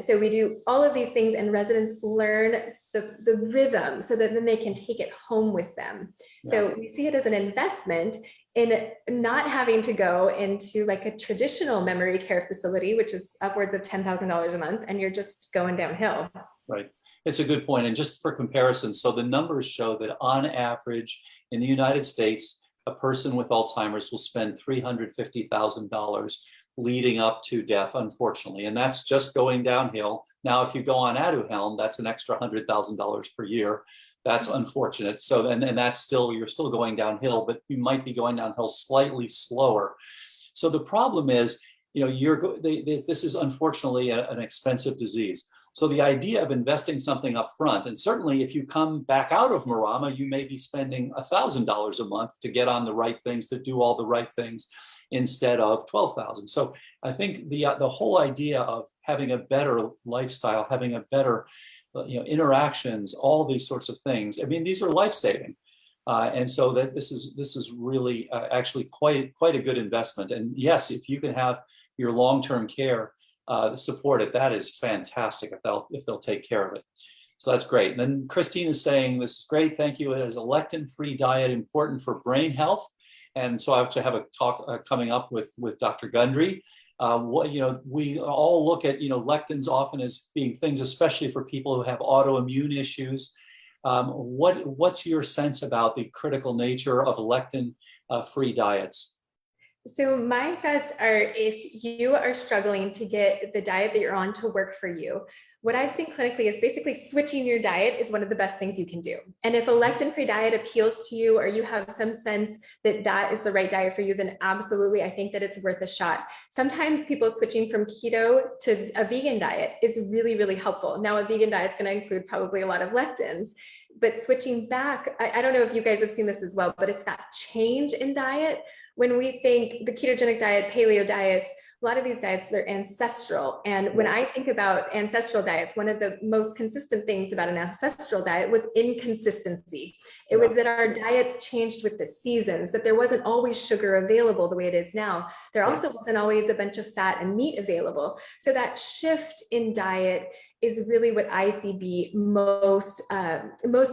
So we do all of these things, and residents learn the rhythm so that then they can take it home with them. So we see it as an investment in not having to go into like a traditional memory care facility, which is upwards of $10,000 a month, and you're just going downhill. Right. It's a good point. And just for comparison, so the numbers show that on average in the United States, a person with Alzheimer's will spend $350,000 leading up to death, unfortunately. And that's just going downhill. Now, if you go on Aduhelm, that's an extra $100,000 per year. That's unfortunate. So, and that's still, you're still going downhill, but you might be going downhill slightly slower. So the problem is, this is unfortunately an expensive disease. So the idea of investing something up front, and certainly if you come back out of Marama, you may be spending $1,000 a month to get on the right things, to do all the right things, instead of 12,000. So I think the whole idea of having a better lifestyle, having a better interactions, all these sorts of things, I mean, these are life-saving. And so that this is really actually quite a good investment. And yes, if you can have your long-term care support it, that is fantastic if they'll take care of it. So that's great. And then Christine is saying, this is great, thank you. Is a lectin-free diet important for brain health? And so I actually have a talk coming up with Dr. Gundry. We all look at lectins often as being things, especially for people who have autoimmune issues. What's your sense about the critical nature of lectin-free diets? So my thoughts are, if you are struggling to get the diet that you're on to work for you, what I've seen clinically is basically switching your diet is one of the best things you can do. And if a lectin-free diet appeals to you, or you have some sense that that is the right diet for you, then absolutely, I think that it's worth a shot. Sometimes people switching from keto to a vegan diet is really, really helpful. Now, a vegan diet is going to include probably a lot of lectins, but switching back, I don't know if you guys have seen this as well, but it's that change in diet. When we think the ketogenic diet, paleo diets, a lot of these diets, they're ancestral. And when I think about ancestral diets, one of the most consistent things about an ancestral diet was inconsistency. It was that our diets changed with the seasons, that there wasn't always sugar available the way it is now. There also wasn't always a bunch of fat and meat available. So that shift in diet is really what I see be most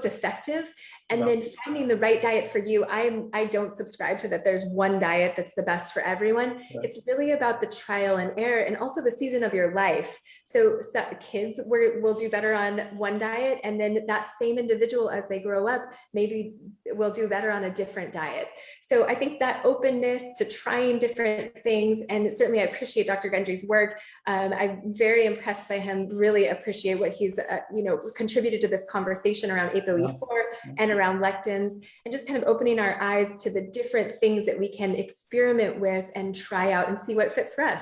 effective. And then finding the right diet for you. I don't subscribe to that there's one diet that's the best for everyone. It's really about the trial and error, and also the season of your life. So kids will do better on one diet, and then that same individual, as they grow up, maybe will do better on a different diet. So I think that openness to trying different things, and certainly I appreciate Dr. Gundry's work. I'm very impressed by him, really appreciate what he's contributed to this conversation around APOE4 and around lectins, and just kind of opening our eyes to the different things that we can experiment with and try out and see what fits for us.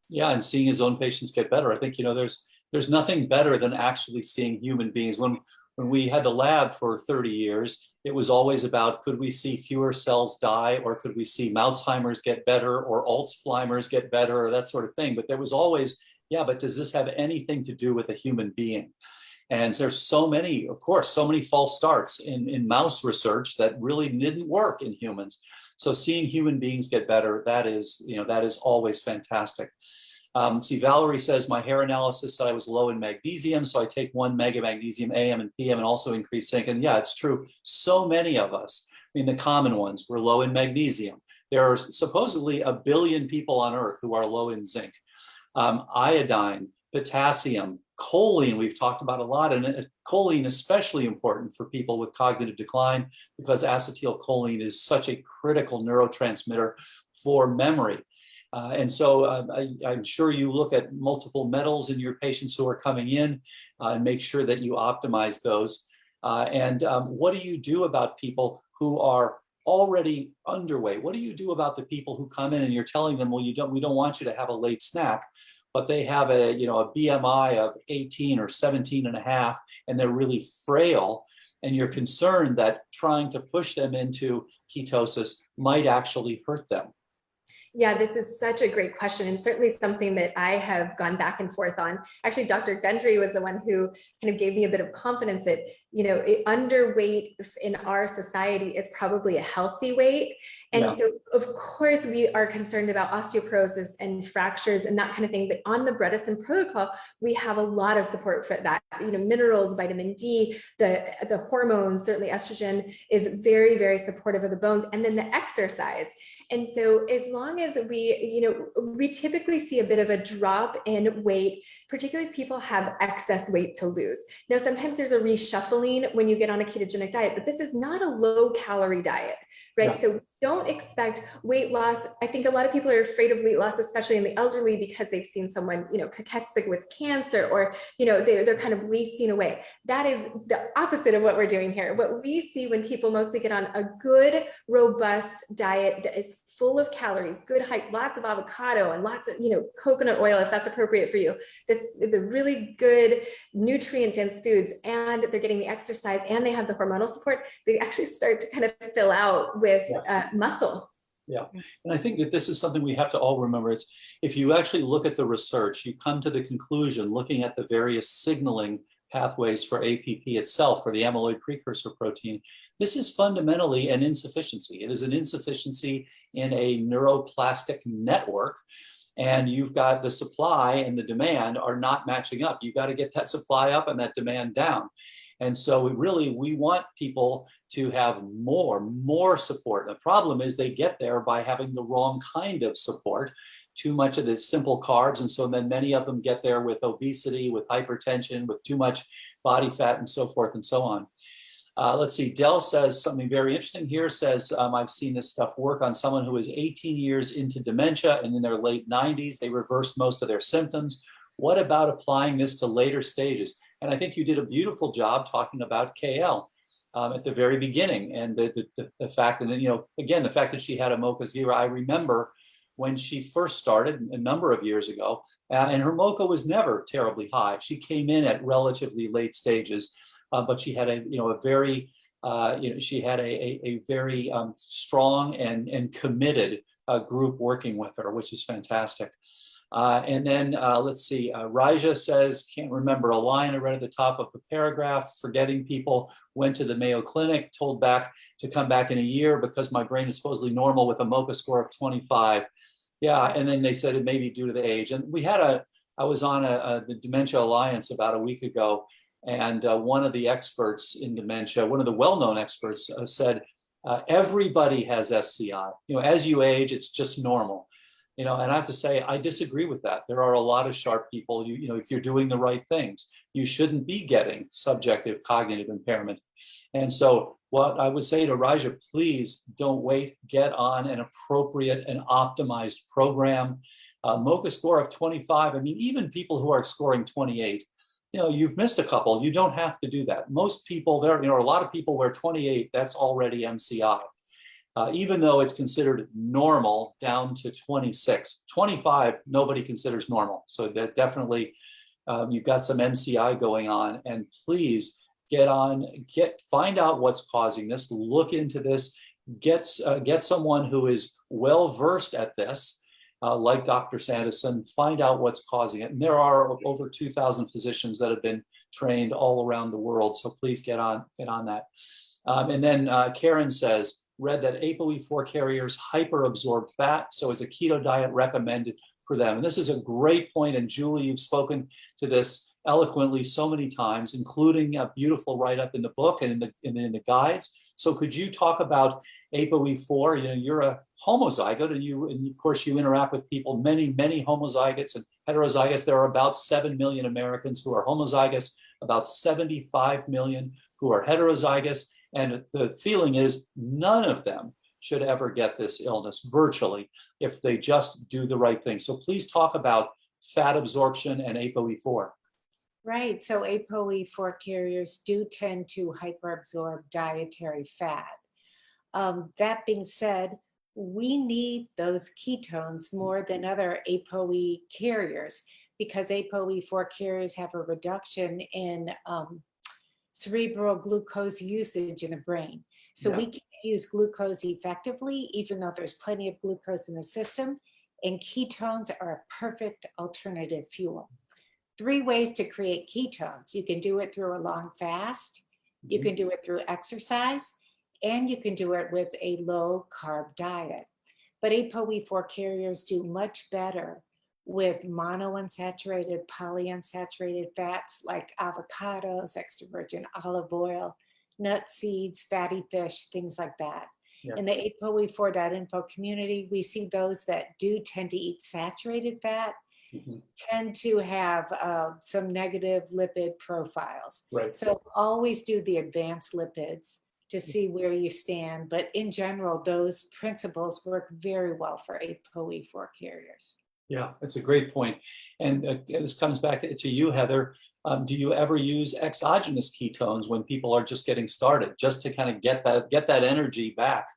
Yeah, and seeing his own patients get better. I think there's nothing better than actually seeing human beings. When we had the lab for 30 years, it was always about, could we see fewer cells die, or could we see Alzheimer's get better, or Alzheimer's get better, or that sort of thing. But there was always, but does this have anything to do with a human being? And there's so many false starts in mouse research that really didn't work in humans. So seeing human beings get better, that is always fantastic. See, Valerie says, my hair analysis said I was low in magnesium, so I take 1 mega magnesium AM and PM and also increase zinc. And yeah, it's true. So many of us, I mean, the common ones, we're low in magnesium. There are supposedly 1 billion people on Earth who are low in zinc. Iodine, potassium, choline, we've talked about a lot, and choline especially important for people with cognitive decline, because acetylcholine is such a critical neurotransmitter for memory. And so I'm sure you look at multiple metals in your patients who are coming in and make sure that you optimize those. And what do you do about people who are already underweight? What do you do about the people who come in and you're telling them, well, we don't want you to have a late snack, but they have a BMI of 18 or 17 and a half, and they're really frail, and you're concerned that trying to push them into ketosis might actually hurt them? Yeah, this is such a great question, and certainly something that I have gone back and forth on. Actually, Dr. Gundry was the one who kind of gave me a bit of confidence that, underweight in our society is probably a healthy weight. And so, of course, we are concerned about osteoporosis and fractures and that kind of thing. But on the Bredesen protocol, we have a lot of support for that. Minerals, vitamin D, the hormones, certainly estrogen is very, very supportive of the bones, and then the exercise. And so as long as we typically see a bit of a drop in weight, particularly if people have excess weight to lose. Now, sometimes there's a reshuffling when you get on a ketogenic diet, but this is not a low calorie diet, right? So don't expect weight loss. I think a lot of people are afraid of weight loss, especially in the elderly, because they've seen someone, cachexic with cancer, or, they're kind of wasting away. That is the opposite of what we're doing here. What we see when people mostly get on a good, robust diet that is full of calories, good height, lots of avocado and lots of, coconut oil, if that's appropriate for you, the really good nutrient dense foods, and they're getting the exercise and they have the hormonal support, they actually start to kind of fill out with muscle. Yeah, and I think that this is something we have to all remember. It's, if you actually look at the research, you come to the conclusion, looking at the various signaling pathways for APP itself, for the amyloid precursor protein, this is fundamentally an insufficiency. It is an insufficiency in a neuroplastic network. And you've got the supply and the demand are not matching up. You've got to get that supply up and that demand down. And so we want people to have more support. The problem is they get there by having the wrong kind of support, too much of the simple carbs. And so then many of them get there with obesity, with hypertension, with too much body fat, and so forth and so on. Let's see, Dell says something very interesting here, says, I've seen this stuff work on someone who is 18 years into dementia, and in their late 90s, they reversed most of their symptoms. What about applying this to later stages? And I think you did a beautiful job talking about KL at the very beginning, and the fact that, again, the fact that she had a MoCA 0. I remember when she first started a number of years ago, and her MoCA was never terribly high. She came in at relatively late stages, but she had a very strong and committed group working with her, which is fantastic. And then let's see, Raja says, can't remember a line I read at the top of the paragraph, forgetting people, went to the Mayo Clinic, told back to come back in a year because my brain is supposedly normal with a MoCA score of 25. Yeah, and then they said it may be due to the age. And I was on the Dementia Alliance about a week ago, and one of the experts in dementia, one of the well-known experts said, everybody has SCI. As you age, it's just normal. And I have to say, I disagree with that. There are a lot of sharp people, if you're doing the right things, you shouldn't be getting subjective cognitive impairment. And so what I would say to Raja, please don't wait, get on an appropriate and optimized program. MoCA score of 25, I mean, even people who are scoring 28, you've missed a couple. You don't have to do that. Most people, there are a lot of people where 28, that's already MCI. Even though it's considered normal down to 26. 25, nobody considers normal. So that definitely, you've got some MCI going on, and please find out what's causing this, look into this, get someone who is well-versed at this, like Dr. Sandison, find out what's causing it. And there are over 2,000 physicians that have been trained all around the world. So please get on that. And then Karen says, read that APOE4 carriers hyperabsorb fat, so is a keto diet recommended for them? And this is a great point, and Julie, you've spoken to this eloquently so many times, including a beautiful write-up in the book and in the guides. So could you talk about APOE4? You're a homozygote, and of course you interact with people, many homozygotes and heterozygotes. There are about 7 million Americans who are homozygous, about 75 million who are heterozygous. And the feeling is none of them should ever get this illness, virtually, if they just do the right thing. So please talk about fat absorption and APOE4. Right. So APOE4 carriers do tend to hyperabsorb dietary fat. That being said, we need those ketones more than other APOE carriers, because APOE4 carriers have a reduction in cerebral glucose usage in the brain. So we can use glucose effectively, even though there's plenty of glucose in the system, and ketones are a perfect alternative fuel. 3 ways to create ketones. You can do it through a long fast, you can do it through exercise, and you can do it with a low carb diet. But APOE4 carriers do much better with monounsaturated, polyunsaturated fats like avocados, extra virgin olive oil, nuts, seeds, fatty fish, things like that. Yeah. In the APOE4.info community, we see those that do tend to eat saturated fat tend to have some negative lipid profiles. Right. So always do the advanced lipids to see where you stand. But in general, those principles work very well for APOE4 carriers. Yeah, that's a great point. And this comes back to you, Heather. Do you ever use exogenous ketones when people are just getting started, just to kind of get that energy back?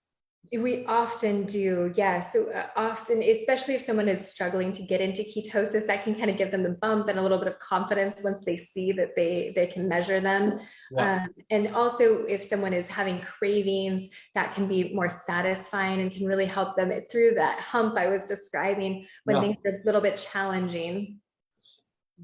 We often do, yes. So often, especially if someone is struggling to get into ketosis, that can kind of give them the bump and a little bit of confidence once they see that they can measure them. Yeah. And also, if someone is having cravings, that can be more satisfying and can really help them through that hump I was describing when Yeah. things are a little bit challenging.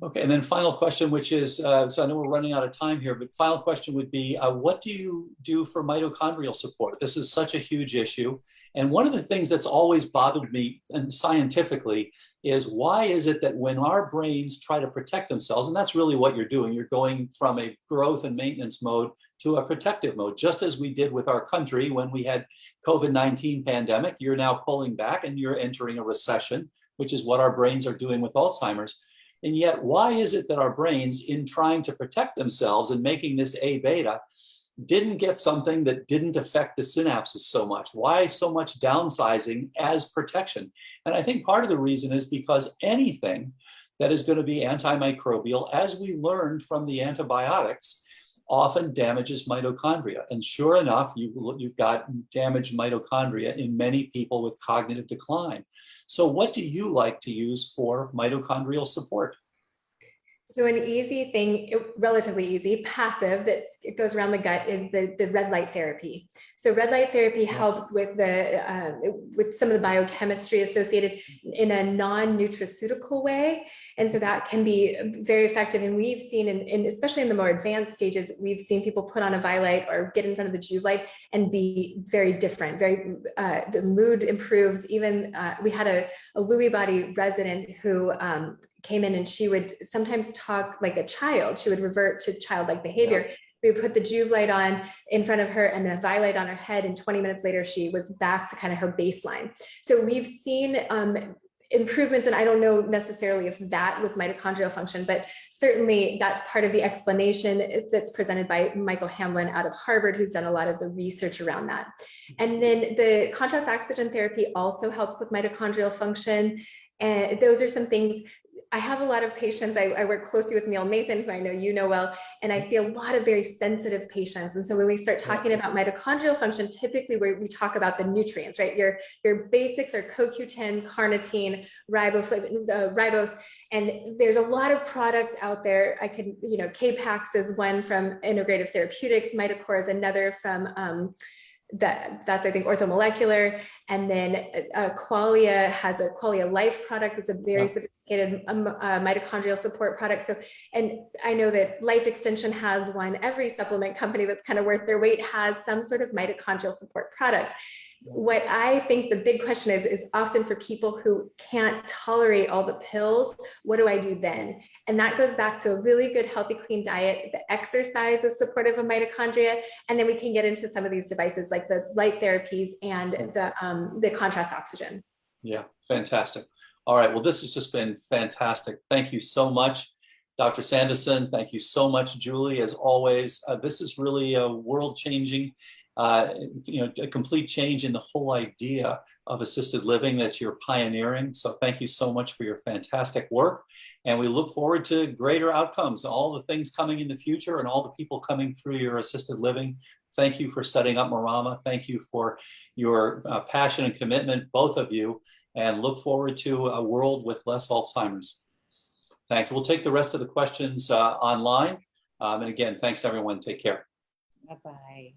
Okay, and then final question, which is, so I know we're running out of time here, but final question would be, what do you do for mitochondrial support? This is such a huge issue. And one of the things that's always bothered me, and scientifically, is why is it that when our brains try to protect themselves, and that's really what you're doing, you're going from a growth and maintenance mode to a protective mode, just as we did with our country when we had COVID-19 pandemic. You're now pulling back and you're entering a recession, which is what our brains are doing with Alzheimer's. And yet, why is it that our brains, in trying to protect themselves and making this A beta, didn't get something that didn't affect the synapses so much? Why so much downsizing as protection? And I think part of the reason is because anything that is going to be antimicrobial, as we learned from the antibiotics, often damages mitochondria. And sure enough, you've got damaged mitochondria in many people with cognitive decline. So what do you like to use for mitochondrial support? So an easy thing, relatively easy, passive, it goes around the gut is the red light therapy. So red light therapy helps with with some of the biochemistry associated in a non-nutraceutical way. And so that can be very effective. And we've seen, especially in the more advanced stages, we've seen people put on a Vielight or get in front of the Juve light and be very different. The mood improves. Even we had a Lewy body resident who came in, and she would sometimes talk like a child. She would revert to childlike behavior. Yeah. We would put the Juve light on in front of her and the Vielight on her head, and 20 minutes later, she was back to kind of her baseline. So we've seen improvements, and I don't know necessarily if that was mitochondrial function, but certainly that's part of the explanation that's presented by Michael Hamblin out of Harvard, who's done a lot of the research around that. And then the contrast oxygen therapy also helps with mitochondrial function. And those are some things. I have a lot of patients. I work closely with Neil Nathan, who I know you know well, and I see a lot of very sensitive patients. And so when we start talking about mitochondrial function, typically we talk about the nutrients, right? Your basics are CoQ10, carnitine, ribose, and there's a lot of products out there. I could, K-Pax is one from Integrative Therapeutics, Mitocor is another from that's I think orthomolecular, and then Qualia has a Qualia Life product that's a very sophisticated mitochondrial support product. So, and I know that Life Extension has one. Every supplement company that's kind of worth their weight has some sort of mitochondrial support product. What I think the big question is often for people who can't tolerate all the pills, what do I do then? And that goes back to a really good, healthy, clean diet. The exercise is supportive of mitochondria. And then we can get into some of these devices like the light therapies and the contrast oxygen. Yeah, fantastic. All right, well, this has just been fantastic. Thank you so much, Dr. Sanderson. Thank you so much, Julie, as always. This is really a world-changing, a complete change in the whole idea of assisted living that you're pioneering. So thank you so much for your fantastic work. And we look forward to greater outcomes, all the things coming in the future and all the people coming through your assisted living. Thank you for setting up Marama. Thank you for your passion and commitment, both of you, and look forward to a world with less Alzheimer's. Thanks. We'll take the rest of the questions online. And again, thanks everyone. Take care. Bye-bye.